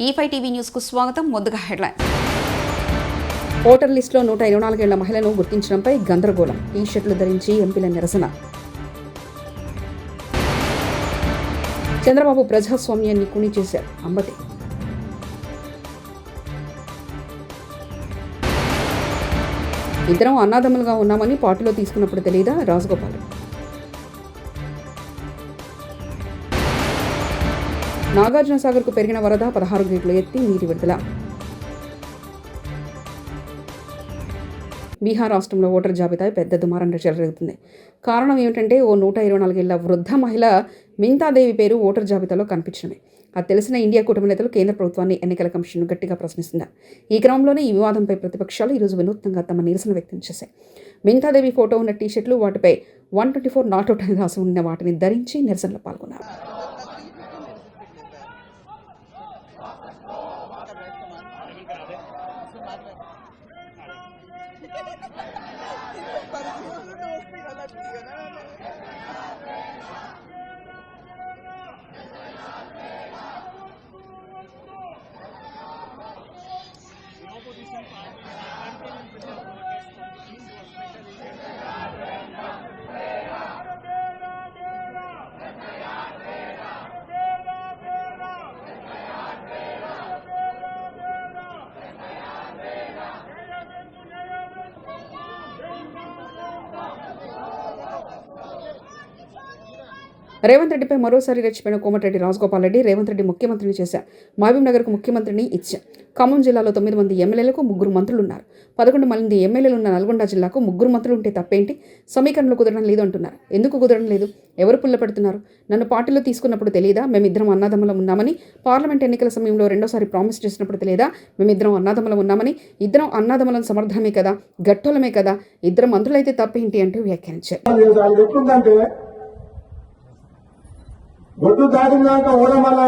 E5 TV news కు స్వాగతం. ముందుగా హెడ్లైన్. ఓటర్ లిస్టులో 124 ఏళ్ల మహిళను గుర్తించడంపై గందరగోళం. టీ-షర్ట్లు ధరించి ఎంపీల నిరసన. చంద్రబాబు ప్రజాస్వామ్యాన్ని కూని చేశారు. అంబటి. ఇద్దరం అన్నాదమ్ములుగా ఉన్నామని పార్టీలో తీసుకున్నప్పుడు తెలియదా? రాజగోపాల్. నాగార్జునసాగర్కు పెరిగిన వరద 16 గేట్లు ఎత్తి నీటి విడుదల. బీహార్ రాష్ట్రంలో ఓటర్ జాబితా పెద్ద దుమారం చెలరేగుతుంది. కారణం ఏమిటంటే ఓ 124 ఏళ్ల వృద్ధ మహిళ మింతాదేవి పేరు ఓటర్ జాబితాలో కనిపించడమే. అది తెలిసిన ఇండియా కూటమి నేతలు కేంద్ర ప్రభుత్వాన్ని, ఎన్నికల కమిషన్ను గట్టిగా ప్రశ్నిస్తున్నారు. ఈ క్రమంలోనే ఈ వివాదంపై ప్రతిపక్షాలు ఈరోజు వినూత్నంగా తమ నిరసన వ్యక్తం చేశాయి. మింతాదేవి ఫోటో ఉన్న టీ-షర్ట్లు, వాటిపై 124 నాట్ అవుట్ అని రాసి ఉన్న వాటిని ధరించి నిరసనలో పాల్గొన్నారు. రేవంత్ రెడ్డిపై మరోసారి రెచ్చిపోయిన కోమటిరెడ్డి రాజగోపాల్ రెడ్డి రేవంత్ రెడ్డి ముఖ్యమంత్రిని చేశారు. మహబూబ్ నగర్కు ముఖ్యమంత్రిని ఇచ్చారు. ఖమ్మం జిల్లాలో 9 మంది ఎమ్మెల్యేలకు 3 మంత్రులున్నారు. 11 మంది ఎమ్మెల్యేలున్న నల్గొండ జిల్లాకు 3 మంత్రులుంటే తప్పేంటి? సమీకరణలు కుదరడం లేదు అంటున్నారు. ఎందుకు కుదరడం లేదు? ఎవరు పుల్ల పెడుతున్నారు? నన్ను పార్టీలో తీసుకున్నప్పుడు తెలియదా? మేమిద్దరం అన్నాదమ్ములం ఉన్నామని? పార్లమెంట్ ఎన్నికల సమయంలో రెండోసారి ప్రామిస్ చేసినప్పుడు తెలియదా? మేమిద్దరం అన్నాదమ్ములం ఉన్నామని? ఇద్దరం అన్నాదమ్ములం సమర్థమే కదా, గట్టోలమే కదా, ఇద్దరు మంత్రులైతే తప్పేంటి అంటూ వ్యాఖ్యానించారు. ఒడ్డు దాటినాక ఓడమల్ల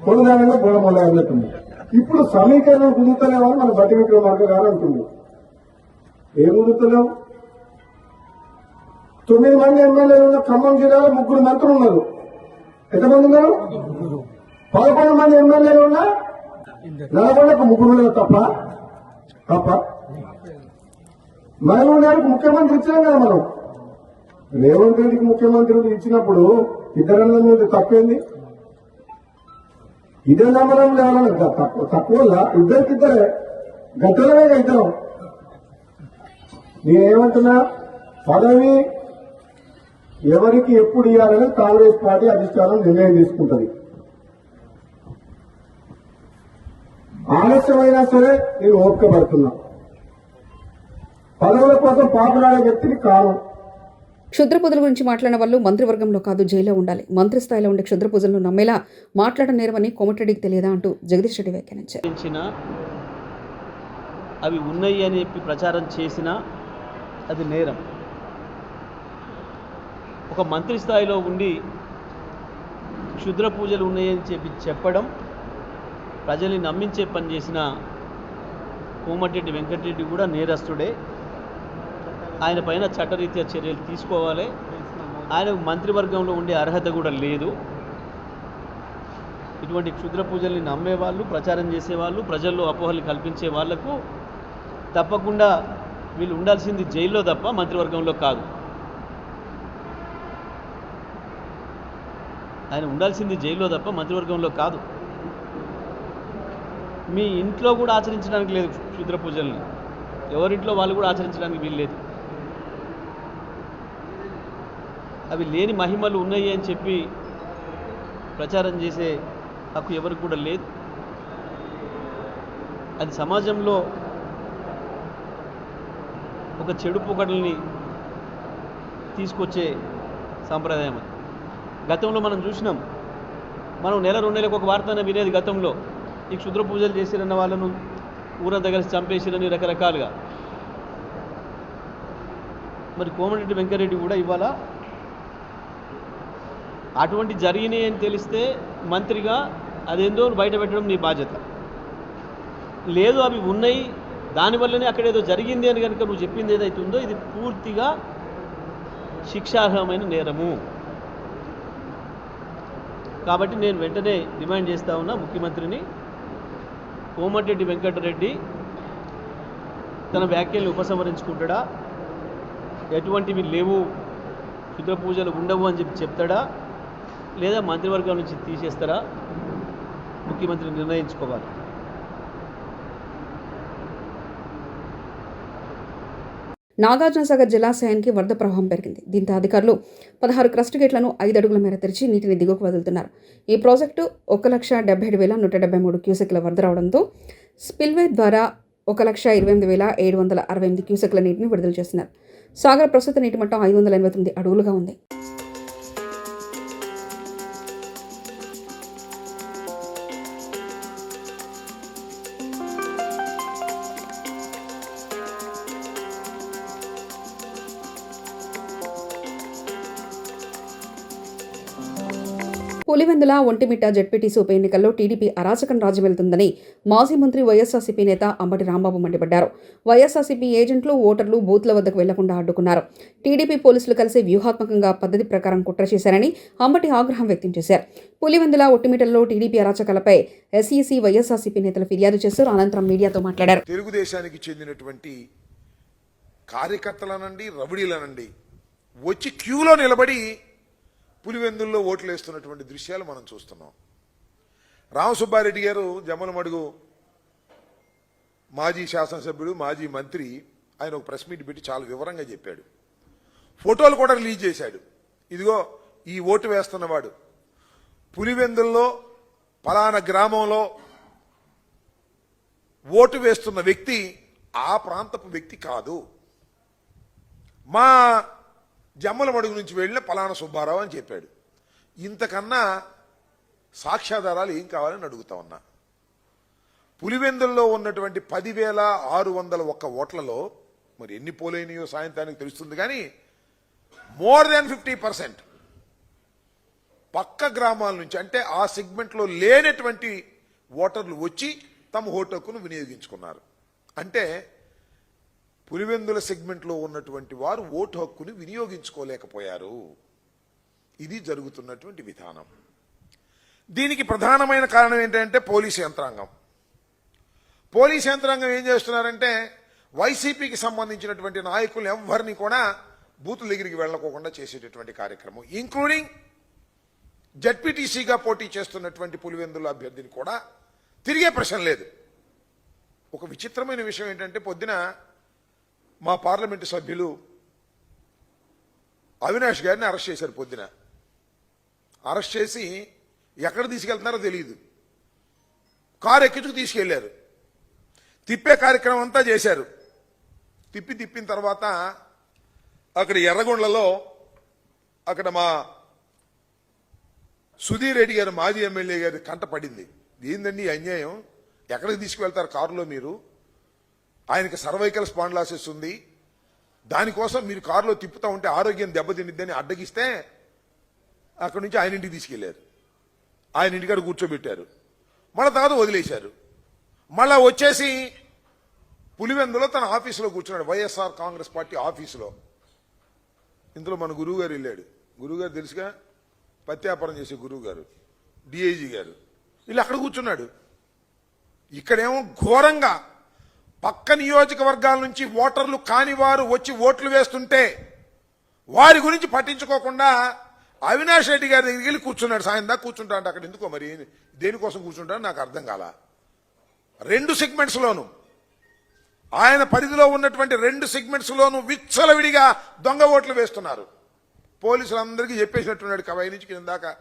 పొడు దానిలో గోడమల్ల అన్నట్టుంది. ఇప్పుడు సమీకరణం కుదురుతలేమని మన బట్టి విక్రమార్క గారు అంటుంది. ఏం కుదురుతలేవు? 9 మంది ఎమ్మెల్యేలు ఉన్న ఖమ్మం జిల్లాలో 3 మంత్రులు ఉన్నారు. ఎంతమంది ఉన్నారు? 11 మంది ఎమ్మెల్యేలు ఉన్న నల్గొండకు 3 ఉన్నారు. తప్ప మహబూబ్ నగర్కు ముఖ్యమంత్రి ఇచ్చినాం కదా మనం. రేవంత్ రెడ్డికి ముఖ్యమంత్రి ఇచ్చినప్పుడు ఇద్దరన్న మీద తప్పేంది? ఇదే నమ్మడం లేవన్నా తక్కువ ఇద్దరికిద్దరే గట్టలమే ఇద్దరం. నేనేమంటున్నా, పదవి ఎవరికి ఎప్పుడు ఇవ్వాలని కాంగ్రెస్ పార్టీ అధిష్టానం నిర్ణయం తీసుకుంటుంది. ఆలస్యమైనా సరే నేను ఓపిక పడుతున్నా. పదవుల కోసం పాపులాడే వ్యక్తిని కాను. క్షుద్ర పూజల గురించి మాట్లాడిన వాళ్ళు మంత్రివర్గంలో కాదు, జైల్లో ఉండాలి. మంత్రి స్థాయిలో ఉండే క్షుద్ర పూజలను నమ్మేలా మాట్లాడడం నేరమని కోమటిరెడ్డికి తెలియదా అంటూ జగదీష్ రెడ్డి వ్యాఖ్యానించారు. అవి ఉన్నాయి అని చెప్పి ప్రచారం చేసినా అది నేరం. ఒక మంత్రి స్థాయిలో ఉండి క్షుద్ర పూజలు ఉన్నాయని చెప్పి చెప్పడం, ప్రజల్ని నమ్మించే పని చేసిన కోమటిరెడ్డి వెంకటరెడ్డి కూడా నేరస్తుడే. ఆయన పైన చట్టరీత్యా చర్యలు తీసుకోవాలి. ఆయనకు మంత్రివర్గంలో ఉండే అర్హత కూడా లేదు. ఇటువంటి క్షుద్ర పూజల్ని నమ్మేవాళ్ళు, ప్రచారం చేసేవాళ్ళు, ప్రజల్లో అపోహలు కల్పించే వాళ్లకు తప్పకుండా వీళ్ళు ఉండాల్సింది జైల్లో తప్ప మంత్రివర్గంలో కాదు. ఆయన ఉండాల్సింది జైల్లో తప్ప మంత్రివర్గంలో కాదు. మీ ఇంట్లో కూడా ఆచరించడానికి లేదు క్షుద్ర పూజల్ని. ఎవరింట్లో వాళ్ళు కూడా ఆచరించడానికి వీలు లేదు. అవి లేని మహిమలు ఉన్నాయి అని చెప్పి ప్రచారం చేసే హక్కు ఎవరికి కూడా లేదు. అది సమాజంలో ఒక చెడు పొగడల్ని తీసుకొచ్చే సాంప్రదాయం. అది గతంలో మనం చూసినాం. మనం నెల 2 నెలలకు ఒక వార్తనే వినేది గతంలో. ఈ క్షుద్ర పూజలు చేసిరన్న వాళ్ళను ఊరంతా కలిసి చంపేసిరని రకరకాలుగా. మరి కోమటిరెడ్డి వెంకటరెడ్డి కూడా ఇవాళ అటువంటి జరిగినాయి అని తెలిస్తే మంత్రిగా అదేందో బయట పెట్టడం నీ బాధ్యత. లేదు అవి ఉన్నాయి, దానివల్లనే అక్కడేదో జరిగింది అని కనుక నువ్వు చెప్పింది ఏదైతే ఉందో ఇది పూర్తిగా శిక్షార్హమైన నేరము. కాబట్టి నేను వెంటనే డిమాండ్ చేస్తూ ఉన్నా ముఖ్యమంత్రిని, కోమటిరెడ్డి వెంకటరెడ్డి తన వ్యాఖ్యల్ని ఉపసంహరించుకుంటాడా, ఎటువంటివి లేవు, క్షుద్ర పూజలు ఉండవు అని చెప్తాడా, లేదా మంత్రివర్గం నుంచి తీసేస్తారా, ముఖ్యమంత్రి నిర్ణయించుకోవాలి. నాగార్జునసాగర్ జలాశయానికి వరద ప్రవాహం పెరిగింది. దీంతో అధికారులు 16 క్రస్ట్ గేట్లను 5 అడుగుల మేర తెరిచి నీటిని దిగువకు వదులుతున్నారు. ఈ ప్రాజెక్టు 1,77,173 క్యూసెక్ల వరద రావడంతో స్పిల్వే ద్వారా 1,28,768 క్యూసెక్ల నీటిని విడుదల చేస్తున్నారు. సాగర్ ప్రస్తుత నీటి మట్టం 589 అడుగులుగా ఉంది. పులివెందుల ఒంటిమిట్ట జెడ్పీటీసీ ఉప ఎన్నికల్లో టీడీపీ అరాచకం రాజ్యం వెళ్తుందని మాజీ మంత్రి వైఎస్ఆర్సీపీ నేత అంబటి రాంబాబు మండిపడ్డారు. వైఎస్ఆర్సీపీ ఏజెంట్లు, ఓటర్లు బూత్ల వద్దకు వెళ్లకుండా అడ్డుకున్నారు. టీడీపీ పోలీసులు కలిసి వ్యూహాత్మకంగా పద్ధతి ప్రకారం కుట్ర చేశారని అంబటి ఆగ్రహం వ్యక్తం చేశారు. పులివెందుల ఒంటిమిట్టలో టీడీపీ అరాచకాలపై ఎస్ఈసీ వైఎస్ఆర్సీపీ నేతలు ఫిర్యాదు చేశారు. అనంతరం మీడియాతో మాట్లాడారు. తెలుగుదేశానికి చెందినటువంటి కార్యకర్తలనండి, రౌడీలనండి వచ్చి క్యూలో నిలబడి పులివెందుల్లో ఓట్లు వేస్తున్నటువంటి దృశ్యాలు మనం చూస్తున్నాం. రామసుబ్బారెడ్డి గారు జమ్మలమడుగు మాజీ శాసనసభ్యుడు, మాజీ మంత్రి, ఆయన ఒక ప్రెస్ మీట్ పెట్టి చాలా వివరంగా చెప్పాడు. ఫోటోలు కూడా రిలీజ్ చేశాడు. ఇదిగో ఈ ఓటు వేస్తున్నవాడు పులివెందుల్లో పలానా గ్రామంలో ఓటు వేస్తున్న వ్యక్తి ఆ ప్రాంతపు వ్యక్తి కాదు, మా జమ్మలమడుగు నుంచి వెళ్ళిన పలానా సుబ్బారావు అని చెప్పాడు. ఇంతకన్నా సాక్ష్యాధారాలు ఏం కావాలని అడుగుతా ఉన్నా. పులివెందుల్లో ఉన్నటువంటి 10,601 ఓట్లలో మరి ఎన్ని పోలైనయో సాయంత్రానికి తెలుస్తుంది, కానీ మోర్ దాన్ 50% పక్క గ్రామాల నుంచి, అంటే ఆ సెగ్మెంట్లో లేనటువంటి ఓటర్లు వచ్చి తమ ఓటు హక్కును వినియోగించుకున్నారు. అంటే పులివెందుల సెగ్మెంట్లో ఉన్నటువంటి వారు ఓటు హక్కుని వినియోగించుకోలేకపోయారు. ఇది జరుగుతున్నటువంటి విధానం. దీనికి ప్రధానమైన కారణం ఏంటంటే పోలీసు యంత్రాంగం. పోలీసు యంత్రాంగం ఏం చేస్తున్నారంటే వైసీపీకి సంబంధించినటువంటి నాయకులు ఎవరిని కూడా బూతుల దగ్గరికి వెళ్ళకోకుండా చేసేటటువంటి కార్యక్రమం, ఇంక్లూడింగ్ జడ్పీటీసీగా పోటీ చేస్తున్నటువంటి పులివెందుల అభ్యర్థిని కూడా తిరిగే ప్రశ్న లేదు. ఒక విచిత్రమైన విషయం ఏంటంటే పొద్దున మా పార్లమెంటు సభ్యులు అవినాష్ గారిని అరెస్ట్ చేశారు. పొద్దున అరెస్ట్ చేసి ఎక్కడ తీసుకెళ్తున్నారో తెలియదు, కారు ఎక్కించుకు తీసుకెళ్లారు. తిప్పే కార్యక్రమం అంతా చేశారు. తిప్పిన తర్వాత అక్కడ ఎర్రగొండలో అక్కడ మా సుధీర్ రెడ్డి గారు మాజీ ఎమ్మెల్యే గారి కంట పడింది. ఏందండి అన్యాయం, ఎక్కడికి తీసుకువెళ్తారు కారులో మీరు, ఆయనకి సర్వైకల్ స్పాండిలోసిస్ ఉంది, దానికోసం మీరు కారులో తిప్పుతూ ఉంటే ఆరోగ్యం దెబ్బతినిద్దని అడ్డగిస్తే అక్కడి నుంచి ఆయన ఇంటికి తీసుకెళ్లారు. ఆయన ఇంటికాడ కూర్చోబెట్టారు. మళ్ళీ తర్వాత వదిలేశారు. మళ్ళా వచ్చేసి పులివెందులో తన ఆఫీసులో కూర్చున్నాడు, వైఎస్ఆర్ కాంగ్రెస్ పార్టీ ఆఫీసులో. ఇందులో మన గురువు గారు వెళ్ళాడు. గురువుగారు తెలుసుగా, పత్యాపారం చేసే గురువు గారు, డిఐజీ గారు, వీళ్ళు అక్కడ కూర్చున్నాడు. ఇక్కడేమో ఘోరంగా పక్క నియోజకవర్గాల నుంచి ఓటర్లు కాని వారు వచ్చి ఓట్లు వేస్తుంటే వారి గురించి పట్టించుకోకుండా అవినాష్ రెడ్డి గారి దగ్గరికి వెళ్ళి కూర్చున్నాడు. సాయం దాకా కూర్చుంటా అంటే అక్కడ ఎందుకో మరి దేనికోసం కూర్చుంటాడో నాకు అర్థం కాల. 2 సెగ్మెంట్స్లోనూ ఆయన పరిధిలో ఉన్నటువంటి 2 సెగ్మెంట్స్లోనూ విచ్చలవిడిగా దొంగ ఓట్లు వేస్తున్నారు. పోలీసులందరికీ చెప్పేసినట్టున్నాడు కవాయి నుంచి కింద దాకా.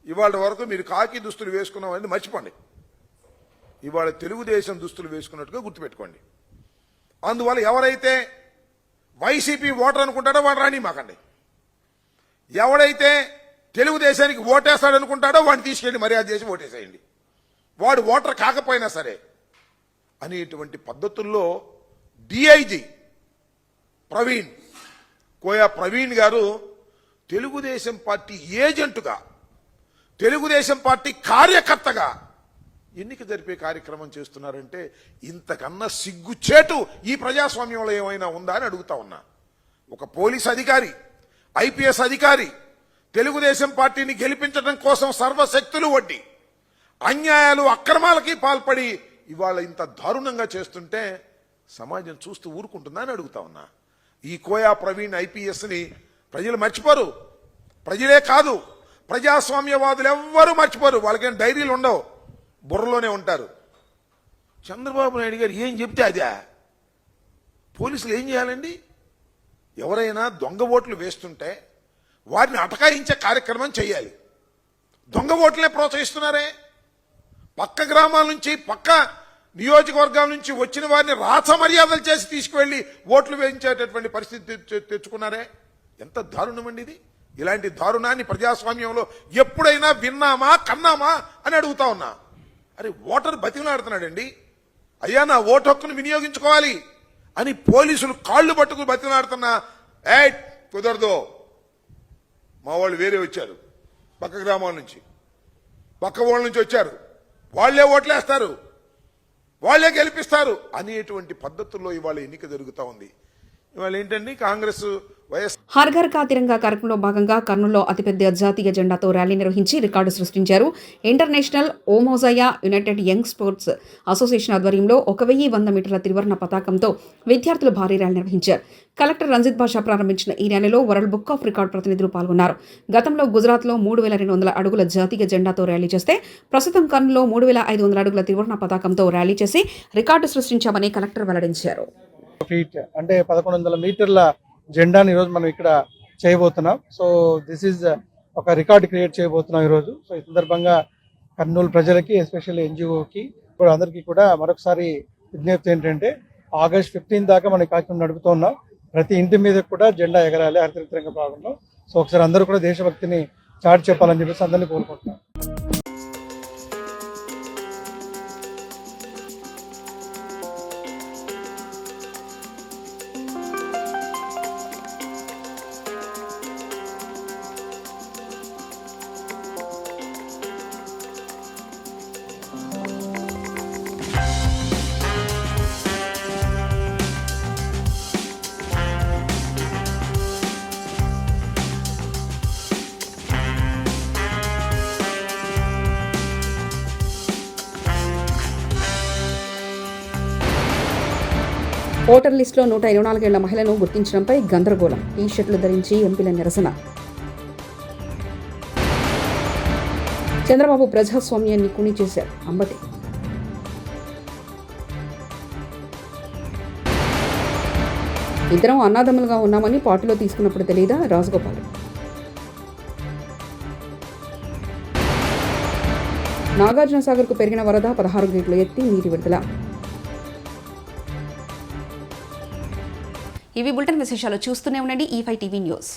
ఇవాళ వరకు మీరు కాకి దుస్తులు వేసుకున్నామని మర్చిపోండి, ఇవాళ తెలుగుదేశం దుస్తులు వేసుకున్నట్టుగా గుర్తుపెట్టుకోండి. అందువల్ల ఎవరైతే వైసీపీ ఓటర్ అనుకుంటాడో వాడు రాని మాకండి, ఎవడైతే తెలుగుదేశానికి ఓటేస్తాడు అనుకుంటాడో వాడిని తీసుకెళ్ళి మర్యాద చేసి ఓటేసేయండి, వాడు ఓటర్ కాకపోయినా సరే అనేటువంటి పద్ధతుల్లో డిఐజీ ప్రవీణ్ కోయా ప్రవీణ్ గారు తెలుగుదేశం పార్టీ ఏజెంటుగా, తెలుగుదేశం పార్టీ కార్యకర్తగా ఎన్నిక జరిపే కార్యక్రమం చేస్తున్నారంటే ఇంతకన్నా సిగ్గుచేటు ఈ ప్రజాస్వామ్యంలో ఏమైనా ఉందా అని అడుగుతా ఉన్నా. ఒక పోలీస్ అధికారి, ఐపీఎస్ అధికారి తెలుగుదేశం పార్టీని గెలిపించడం కోసం సర్వశక్తులు వడ్డి అన్యాయాలు అక్రమాలకి పాల్పడి ఇవాళ ఇంత దారుణంగా చేస్తుంటే సమాజం చూస్తూ ఊరుకుంటుందా అని అడుగుతా ఉన్నా. ఈ కోయా ప్రవీణ్ ఐపీఎస్ని ప్రజలు మర్చిపోరు. ప్రజలే కాదు, ప్రజాస్వామ్యవాదులు ఎవ్వరూ మర్చిపోరు. వాళ్ళకేం డైరీలు ఉండవు, బుర్రలోనే ఉంటారు. చంద్రబాబు నాయుడు గారు ఏం చెప్తే అదే పోలీసులు ఏం చేయాలండి? ఎవరైనా దొంగ ఓట్లు వేస్తుంటే వారిని అటకాయించే కార్యక్రమం చేయాలి. దొంగ ఓట్లనే ప్రోత్సహిస్తున్నారే. పక్క గ్రామాల నుంచి, పక్క నియోజకవర్గాల నుంచి వచ్చిన వారిని రాచ మర్యాదలు చేసి తీసుకువెళ్లి ఓట్లు వేయించేటటువంటి పరిస్థితి తెచ్చుకున్నారే. ఎంత దారుణం అండి ఇది. ఇలాంటి దారుణాన్ని ప్రజాస్వామ్యంలో ఎప్పుడైనా విన్నామా, కన్నామా అని అడుగుతా ఉన్నా. అరే, ఓటర్ బతిమలాడుతున్నాడండి. అయ్యా, నా ఓటు హక్కును వినియోగించుకోవాలి అని పోలీసులు కాళ్ళు పట్టుకుని బతిమలాడుతున్నా. కుదరదు. మా వాళ్ళు వేరే వచ్చారు, పక్క గ్రామాల నుంచి, పక్క ఊళ్ళ నుంచి వచ్చారు, వాళ్లే ఓట్లేస్తారు, వాళ్లే గెలిపిస్తారు అనేటువంటి పద్ధతుల్లో ఇవాళ ఎన్నిక జరుగుతూ ఉంది. ఇవాళ ఏంటండి, కాంగ్రెస్ వైఎస్ హర్ ఘర్ కా తిరంగా కార్యక్రమంలో భాగంగా కర్నూలులో అతిపెద్ద జాతీయ జెండాతో ర్యాలీ నిర్వహించి రికార్డు సృష్టించారు. ఇంటర్నేషనల్ ఓమోజాయా యునైటెడ్ యంగ్ స్పోర్ట్స్ అసోసియేషన్ ఆధ్వర్యంలో 1100 మీటర్ల త్రివర్ణ పతాకంతో విద్యార్థులు భారీ ర్యాలీ నిర్వహించారు. కలెక్టర్ రంజిత్ బాషా ప్రారంభించిన ఈ ర్యాలీలో వరల్డ్ బుక్ ఆఫ్ రికార్డ్ ప్రతినిధులు పాల్గొన్నారు. గతంలో గుజరాత్లో 3200 అడుగుల జాతీయ జెండాతో ర్యాలీ చేస్తే ప్రస్తుతం కర్నూలులో 3500 అడుగుల త్రివర్ణ పతాకంతో ర్యాలీ చేసి రికార్డు సృష్టించామని కలెక్టర్ వెల్లడించారు. ఫీట్ అంటే 1100 మీటర్ల జెండాని ఈరోజు మనం ఇక్కడ చేయబోతున్నాం. సో దిస్ ఈజ్ ఒక రికార్డ్ క్రియేట్ చేయబోతున్నాం ఈరోజు. సో ఈ సందర్భంగా కర్నూలు ప్రజలకి, ఎస్పెషల్లీ ఎన్జిఓకి కూడా అందరికీ కూడా మరొకసారి విజ్ఞప్తి ఏంటంటే, ఆగస్ట్ 15 దాకా మనం కార్యక్రమం నడుపుతున్నాం. ప్రతి ఇంటి మీద కూడా జెండా ఎగరాలి హరితరంగా భాగంలో. సో ఒకసారి అందరూ కూడా దేశభక్తిని చాటి చెప్పాలని చెప్పేసి అందరినీ కోరుకుంటున్నాం. ఓటర్ లిస్టులో 124 ఏళ్ల మహిళను గుర్తించడంపై గందరగోళం. టీ-షర్ట్లు ధరించి ఎంపీల నిరసన. చంద్రబాబు ప్రజాస్వామ్యాన్ని కుని చేశారు అంబటి. ఇద్దరం అన్నాదమ్ములుగా ఉన్నామని పార్టీలో తీసుకున్నప్పుడు తెలియదా? రాజగోపాల్. నాగార్జున సాగర్కు పెరిగిన వరద 16 గేట్లు ఎత్తి నీటి విడుదల. ఇవి బులెటిన్ విశేషాలు. చూస్తూనే ఉండండి E5 టీవీ న్యూస్.